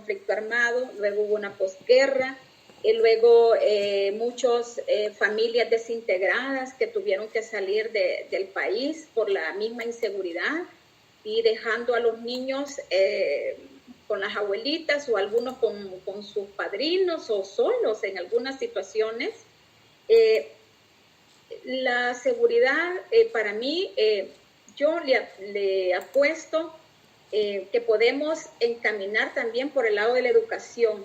conflicto armado, luego hubo una posguerra, y luego muchas familias desintegradas que tuvieron que salir del país por la misma inseguridad y dejando a los niños con las abuelitas o algunos con sus padrinos o solos en algunas situaciones. La seguridad para mí, yo le apuesto que podemos encaminar también por el lado de la educación.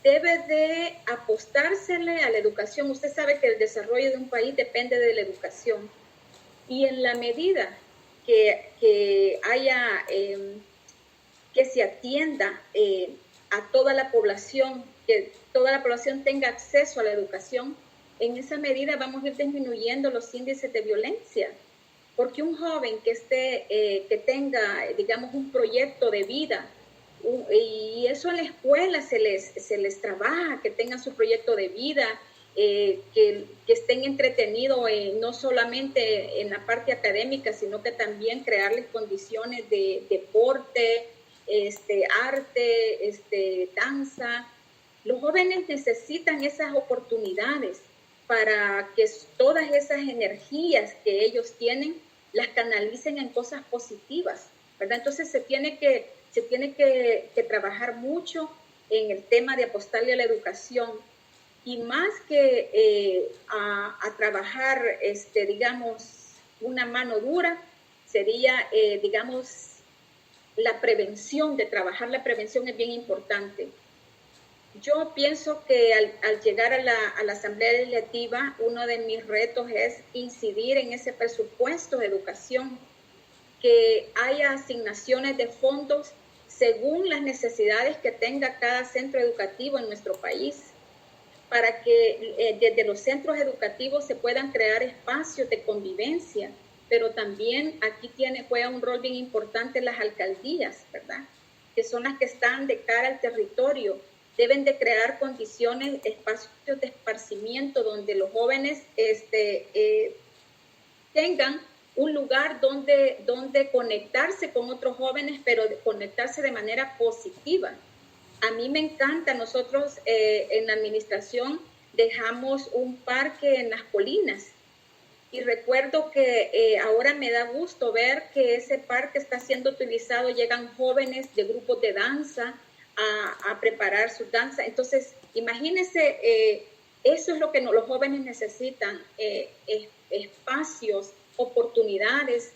Debe de apostársele a la educación. Usted sabe que el desarrollo de un país depende de la educación. Y en la medida que haya, que se atienda a toda la población, que toda la población tenga acceso a la educación, en esa medida vamos a ir disminuyendo los índices de violencia. Porque un joven que tenga, digamos, un proyecto de vida, y eso en la escuela se les trabaja, que tengan su proyecto de vida, que estén entretenidos no solamente en la parte académica, sino que también crearles condiciones de deporte, arte, danza. Los jóvenes necesitan esas oportunidades para que todas esas energías que ellos tienen las canalicen en cosas positivas, ¿verdad? Entonces se tiene que trabajar mucho en el tema de apostarle a la educación y más que a trabajar, digamos, una mano dura, sería, digamos, la prevención, de trabajar la prevención es bien importante. Yo pienso que al llegar a la Asamblea Legislativa, uno de mis retos es incidir en ese presupuesto de educación, que haya asignaciones de fondos según las necesidades que tenga cada centro educativo en nuestro país, para que desde los centros educativos se puedan crear espacios de convivencia, pero también aquí juega un rol bien importante las alcaldías, ¿verdad? Que son las que están de cara al territorio. Deben de crear condiciones, espacios de esparcimiento donde los jóvenes tengan un lugar donde conectarse con otros jóvenes, pero conectarse de manera positiva. A mí me encanta, nosotros en la administración dejamos un parque en las colinas y recuerdo que ahora me da gusto ver que ese parque está siendo utilizado, llegan jóvenes de grupos de danza a preparar su danza. Entonces, imagínense, eso es lo que los jóvenes necesitan, espacios, oportunidades,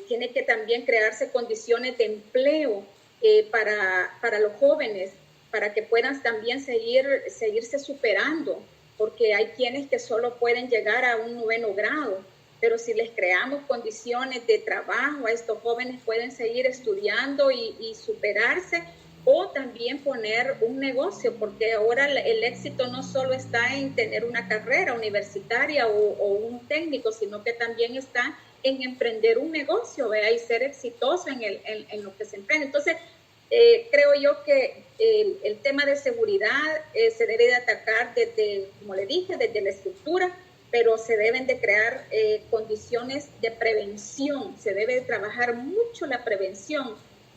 tiene que también crearse condiciones de empleo para los jóvenes, para que puedan también seguirse superando, porque hay quienes que solo pueden llegar a un 9º grado, pero si les creamos condiciones de trabajo a estos jóvenes pueden seguir estudiando y superarse, o también poner un negocio, porque ahora el éxito no solo está en tener una carrera universitaria o un técnico, sino que también está en emprender un negocio, ¿vea? Y ser exitoso en lo que se emprende. Entonces, creo yo que el tema de seguridad se debe de atacar desde, como le dije, desde la estructura, pero se deben de crear condiciones de prevención, se debe de trabajar mucho la prevención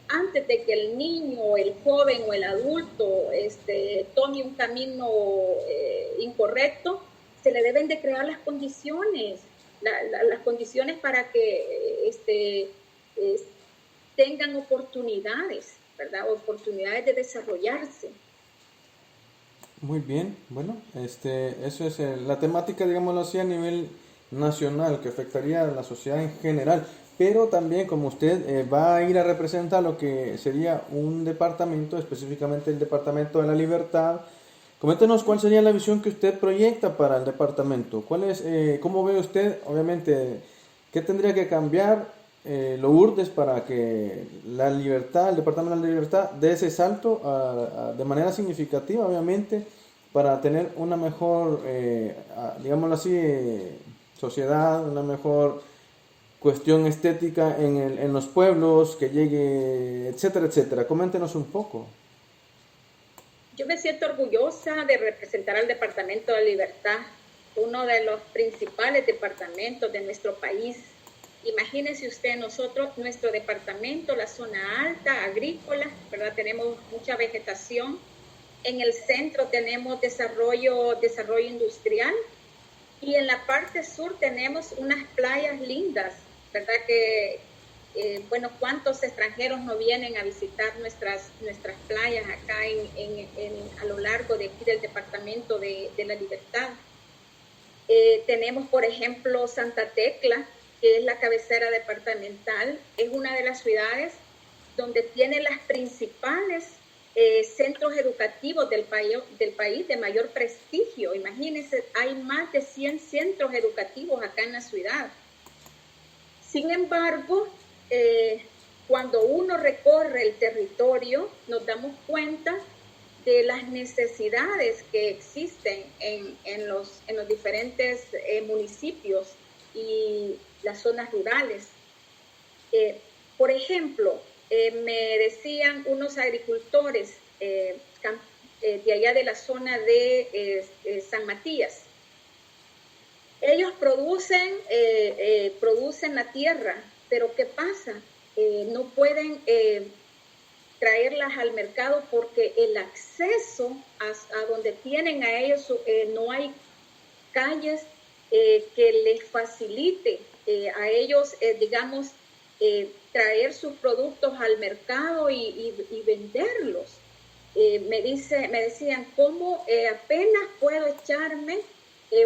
antes de que el niño, el joven o el adulto tome un camino incorrecto. Se le deben de crear las condiciones, las condiciones para que tengan oportunidades, ¿verdad? Oportunidades de desarrollarse. Muy bien, bueno, eso es la temática, digámoslo así, a nivel nacional, que afectaría a la sociedad en general, pero también como usted va a ir a representar lo que sería un departamento, específicamente el Departamento de la Libertad, coméntenos cuál sería la visión que usted proyecta para el departamento, cómo ve usted, obviamente, qué tendría que cambiar lo urdes para que la libertad, el Departamento de la Libertad, dé ese salto de manera significativa, obviamente, para tener una mejor, digámoslo así, sociedad, una mejor cuestión estética en los pueblos, que llegue, etcétera, etcétera. Coméntenos un poco. Yo me siento orgullosa de representar al Departamento de Libertad, uno de los principales departamentos de nuestro país. Imagínese usted, nosotros, nuestro departamento, la zona alta, agrícola, ¿verdad? Tenemos mucha vegetación. En el centro tenemos desarrollo industrial y en la parte sur tenemos unas playas lindas, ¿verdad? Que, bueno, ¿cuántos extranjeros no vienen a visitar nuestras playas acá a lo largo de aquí del departamento de La Libertad? Tenemos, por ejemplo, Santa Tecla, que es la cabecera departamental, es una de las ciudades donde tiene las principales centros educativos del país de mayor prestigio. Imagínense, hay más de 100 centros educativos acá en la ciudad. Sin embargo, cuando uno recorre el territorio, nos damos cuenta de las necesidades que existen en los diferentes municipios y las zonas rurales. Por ejemplo, me decían unos agricultores de allá de la zona de San Matías. Ellos producen la tierra, pero ¿qué pasa? No pueden traerlas al mercado porque el acceso a donde tienen a ellos, no hay calles que les facilite a ellos, digamos, traer sus productos al mercado y venderlos. Me decían, ¿cómo apenas puedo echarme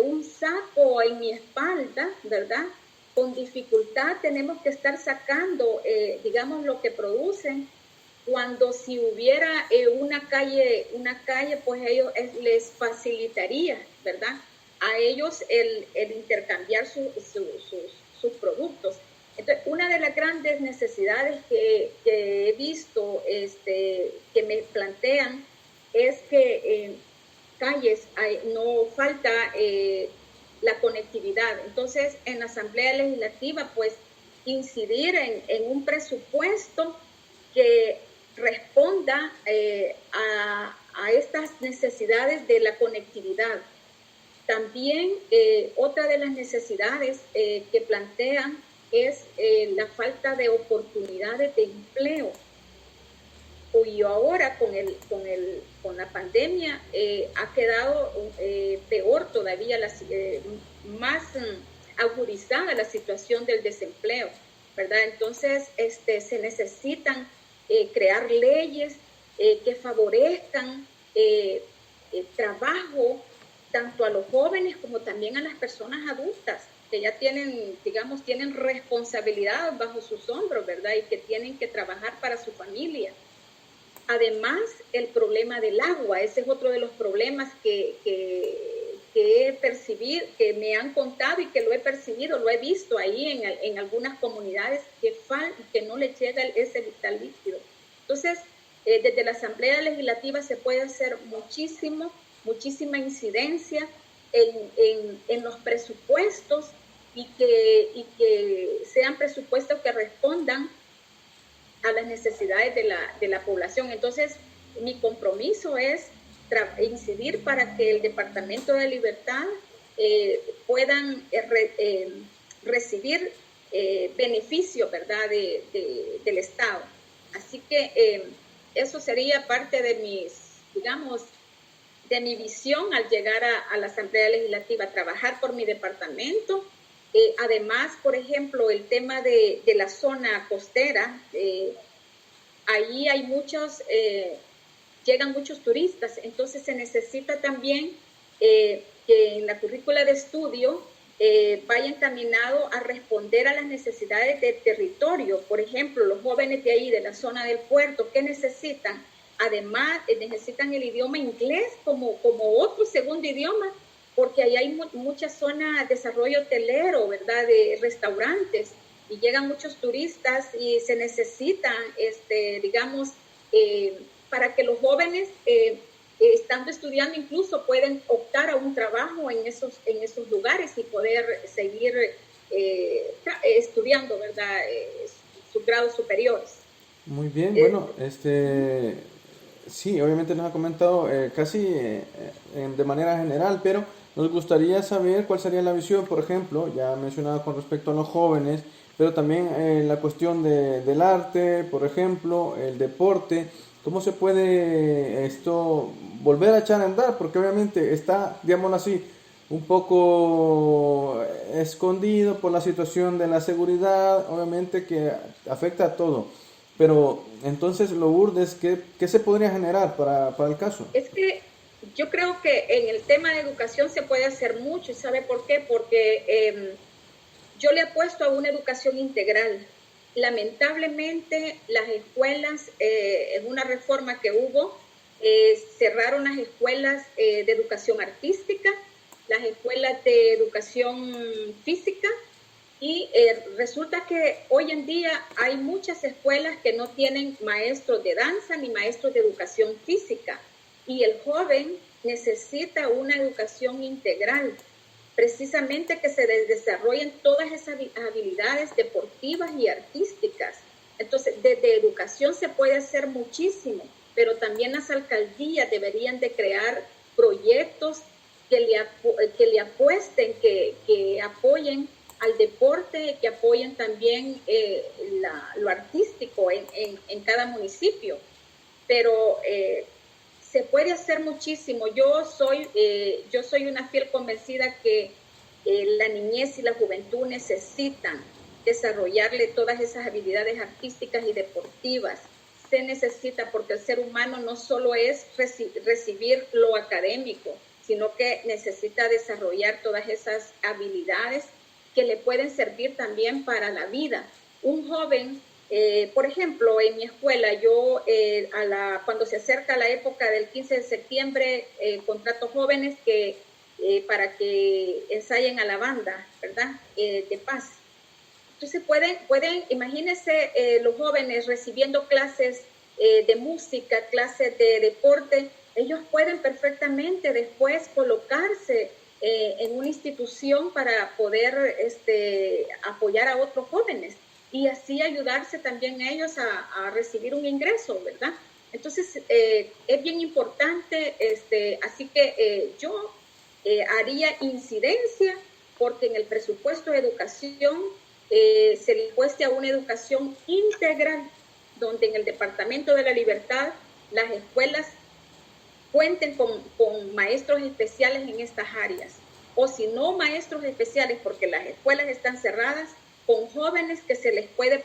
un saco en mi espalda, ¿verdad? Con dificultad tenemos que estar sacando, digamos, lo que producen, cuando si hubiera una calle, pues ellos les facilitaría, ¿verdad? A ellos el intercambiar sus productos. Entonces, una de las grandes necesidades que he visto, que me plantean, es que calles no falta la conectividad. Entonces, en la Asamblea Legislativa, pues, incidir en un presupuesto que responda a estas necesidades de la conectividad. También otra de las necesidades que plantean es la falta de oportunidades de empleo. Y ahora con la pandemia ha quedado peor todavía, más agudizada la situación del desempleo, ¿verdad? Entonces se necesitan crear leyes que favorezcan trabajo tanto a los jóvenes como también a las personas adultas, que ya tienen responsabilidad bajo sus hombros, ¿verdad? Y que tienen que trabajar para su familia. Además, el problema del agua, ese es otro de los problemas que he percibido, que me han contado y que lo he percibido, lo he visto ahí en algunas comunidades que no les llega ese vital líquido. Entonces, desde la Asamblea Legislativa se puede hacer muchísima incidencia en los presupuestos y que sean presupuestos que respondan a las necesidades de la población. Entonces, mi compromiso es incidir para que el Departamento de Libertad puedan recibir beneficio, ¿verdad?, del Estado. Así que eso sería parte de mi visión al llegar a la Asamblea Legislativa, trabajar por mi departamento. Además, por ejemplo, el tema de la zona costera, ahí hay llegan muchos turistas, entonces se necesita también que en la currícula de estudio vaya encaminado a responder a las necesidades del territorio. Por ejemplo, los jóvenes de ahí, de la zona del puerto, ¿qué necesitan? Además, necesitan el idioma inglés como otro segundo idioma, porque ahí hay mucha zona de desarrollo hotelero, ¿verdad?, de restaurantes, y llegan muchos turistas y se necesitan, para que los jóvenes, estando estudiando, incluso pueden optar a un trabajo en esos lugares y poder seguir estudiando, ¿verdad?, sus grados superiores. Muy bien, bueno, sí, obviamente nos ha comentado casi de manera general, pero nos gustaría saber cuál sería la visión, por ejemplo, ya mencionado con respecto a los jóvenes, pero también la cuestión del arte, por ejemplo, el deporte. ¿Cómo se puede esto volver a echar a andar? Porque obviamente está, digámoslo así, un poco escondido por la situación de la seguridad, obviamente que afecta a todo. Pero entonces, Lourdes, ¿qué se podría generar para el caso? Es que yo creo que en el tema de educación se puede hacer mucho. ¿Y sabe por qué? Porque yo le apuesto a una educación integral. Lamentablemente, las escuelas, en una reforma que hubo, cerraron las escuelas de educación artística, las escuelas de educación física, y resulta que hoy en día hay muchas escuelas que no tienen maestros de danza ni maestros de educación física. Y el joven necesita una educación integral, precisamente que se desarrollen todas esas habilidades deportivas y artísticas. Entonces, desde educación se puede hacer muchísimo, pero también las alcaldías deberían de crear proyectos que le apuesten, que apoyen al deporte, que apoyen también lo artístico en cada municipio. Pero se puede hacer muchísimo. Yo soy una fiel convencida que la niñez y la juventud necesitan desarrollarle todas esas habilidades artísticas y deportivas. Se necesita, porque el ser humano no solo es recibir lo académico, sino que necesita desarrollar todas esas habilidades que le pueden servir también para la vida. Un joven, por ejemplo, en mi escuela, yo cuando se acerca la época del 15 de septiembre, contrato jóvenes para que ensayen a la banda, ¿verdad? De paz. Entonces imagínense los jóvenes recibiendo clases de música, clases de deporte. Ellos pueden perfectamente después colocarse en una institución para poder apoyar a otros jóvenes y así ayudarse también ellos a recibir un ingreso, ¿verdad? Entonces, es bien importante, así que yo haría incidencia porque en el presupuesto de educación se le cueste a una educación integral, donde en el Departamento de la Libertad las escuelas cuenten con maestros especiales en estas áreas, o si no maestros especiales porque las escuelas están cerradas, con jóvenes que se les puede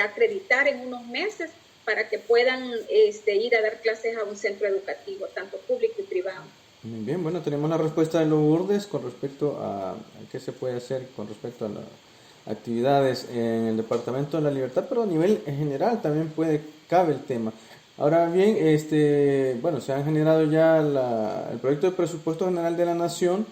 acreditar en unos meses para que puedan ir a dar clases a un centro educativo, tanto público y privado. Muy bien, bueno, tenemos la respuesta de Lourdes con respecto a qué se puede hacer con respecto a las actividades en el Departamento de la Libertad, pero a nivel general también cabe el tema. Ahora bien, bueno, se han generado ya el proyecto de presupuesto general de la Nación.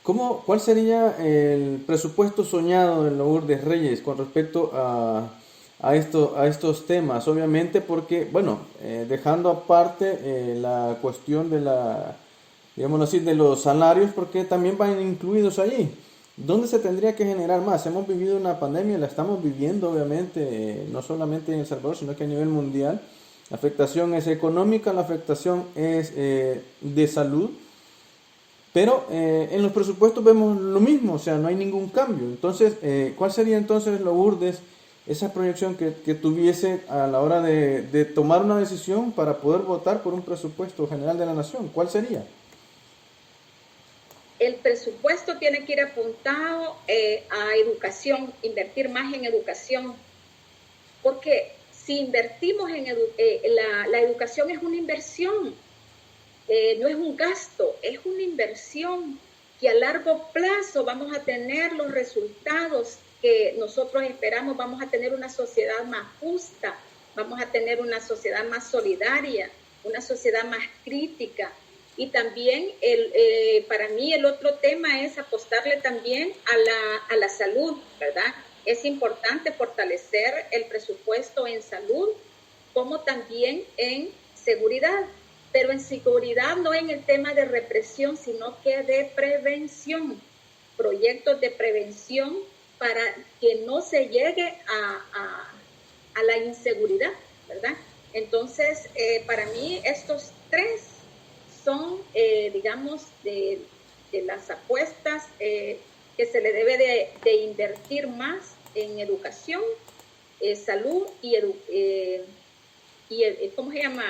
¿Cuál sería el presupuesto soñado de Lourdes Reyes con respecto a estos temas? Obviamente porque, bueno, dejando aparte la cuestión digámoslo así, de los salarios, porque también van incluidos allí. ¿Dónde se tendría que generar más? Hemos vivido una pandemia, la estamos viviendo obviamente, no solamente en El Salvador, sino que a nivel mundial. La afectación es económica, la afectación es de salud, pero en los presupuestos vemos lo mismo, o sea, no hay ningún cambio. Entonces, ¿cuál sería entonces, Lourdes, esa proyección que tuviese a la hora de tomar una decisión para poder votar por un presupuesto general de la nación? ¿Cuál sería? El presupuesto tiene que ir apuntado a educación, invertir más en educación, porque si invertimos la educación es una inversión, no es un gasto, es una inversión que a largo plazo vamos a tener los resultados que nosotros esperamos, vamos a tener una sociedad más justa, vamos a tener una sociedad más solidaria, una sociedad más crítica. Y también para mí el otro tema es apostarle también a la salud, ¿verdad? Es importante fortalecer el presupuesto en salud, como también en seguridad, pero en seguridad no en el tema de represión, sino que de prevención, proyectos de prevención para que no se llegue a la inseguridad, ¿verdad? Entonces, para mí estos tres son, digamos, de las apuestas que se le debe de invertir más en educación, salud y ¿cómo se llama?